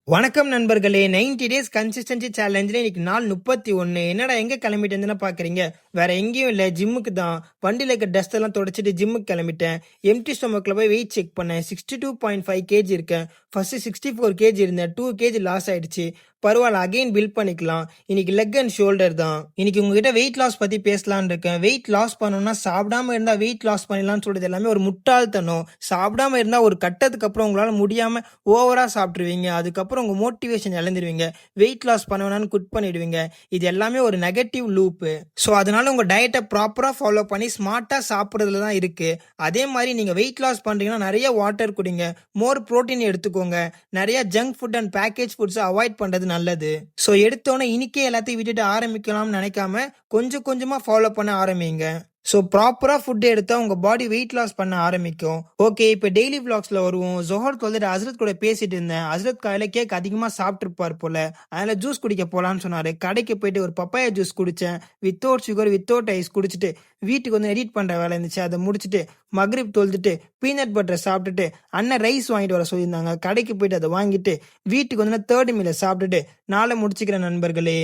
வணக்கம் நண்பர்களே. 90 days consistency சேலஞ்சில இன்னைக்கு நாள் 31. என்னடா எங்க கிளம்பிட்டேன்னு பாக்குறீங்க? வேற எங்கேயும் இல்ல, ஜிம்முக்கு தான். வண்டியில இருக்க டஸ்ட் எல்லாம் தொடச்சிட்டு ஜிம்முக்கு கிளம்பிட்டேன். எம்டி ஸ்டொமக்ல போய் வெயிட் செக் பண்ணேன். 62.5 கேஜி இருக்கேன். ஃபர்ஸ்ட் 64 கேஜி இருந்தேன். 2 கேஜி லாஸ் ஆயிடுச்சு. பரவாயில்ல, அகைன் பில்ட் பண்ணிக்கலாம். இன்னைக்கு லெக் அண்ட் ஷோல்டர் தான். இன்னைக்கு உங்ககிட்ட வெயிட் லாஸ் பத்தி பேசலாம்னு இருக்கேன். வெயிட் லாஸ் பண்ணணும்னா சாப்பிடாம இருந்தா வெயிட் லாஸ் பண்ணலாம்னு சொல்றது எல்லாமே ஒரு முட்டாள்தனம். சாப்பிடாம இருந்தா ஒரு கட்டத்துக்கு அப்புறம் உங்களால முடியாம ஓவரா சாப்பிட்டுருவீங்க. அதுக்கப்புறம் உங்க மோட்டிவேஷன் இழந்துருவீங்க. வெயிட் லாஸ் பண்ணணும்னு குட் பண்ணிடுவீங்க. இது எல்லாமே ஒரு நெகட்டிவ் லூப். ஸோ அதனால உங்க டயட்டை ப்ராப்பரா ஃபாலோ பண்ணி ஸ்மார்ட்டா சாப்பிட்றதுல தான் இருக்கு. அதே மாதிரி நீங்க வெயிட் லாஸ் பண்றீங்கன்னா நிறைய வாட்டர் குடிங்க, மோர் புரோட்டீன் எடுத்துக்கோங்க, நிறைய junk food and package foods avoid பண்றது நல்லது. ஸோ எடுத்தோன்னே இன்னைக்கே எல்லாத்தையும் விட்டுட்டு ஆரம்பிக்கலாம்னு நினைக்காம கொஞ்சம் கொஞ்சமா ஃபாலோ பண்ண ஆரம்பிங்க. ஸோ ப்ராப்பரா ஃபுட் எடுத்தா உங்க பாடி வெயிட் லாஸ் பண்ண ஆரம்பிக்கும். ஓகே, இப்போ டெய்லி விளாக்ஸ்ல வருவோம். ஜொஹர் தொலைட்டு அஸ்ரத் கூட பேசிட்டு இருந்தேன். அஸ்ரத் காலையில கேக் அதிகமா சாப்பிட்டுருப்பார் போல. அதனால ஜூஸ் குடிக்க போலான்னு சொன்னாரு. கடைக்கு போயிட்டு ஒரு பப்பாயா ஜூஸ் குடிச்சேன். வித்தவுட் சுகர் வித்தவுட் ஐஸ் குடிச்சிட்டு வீட்டுக்கு வந்து எடிட் பண்ற வேலை இருந்துச்சு. அதை முடிச்சுட்டு மக்ரிப் தொழுதுட்டு பீனட் பட்டரை சாப்பிட்டுட்டு அண்ணன் ரைஸ் வாங்கிட்டு வர சொல்லியிருந்தாங்க. கடைக்கு போயிட்டு அதை வாங்கிட்டு வீட்டுக்கு வந்து தேர்ட் மீலை சாப்பிட்டுட்டு நாளை முடிச்சுக்கிறேன் நண்பர்களே.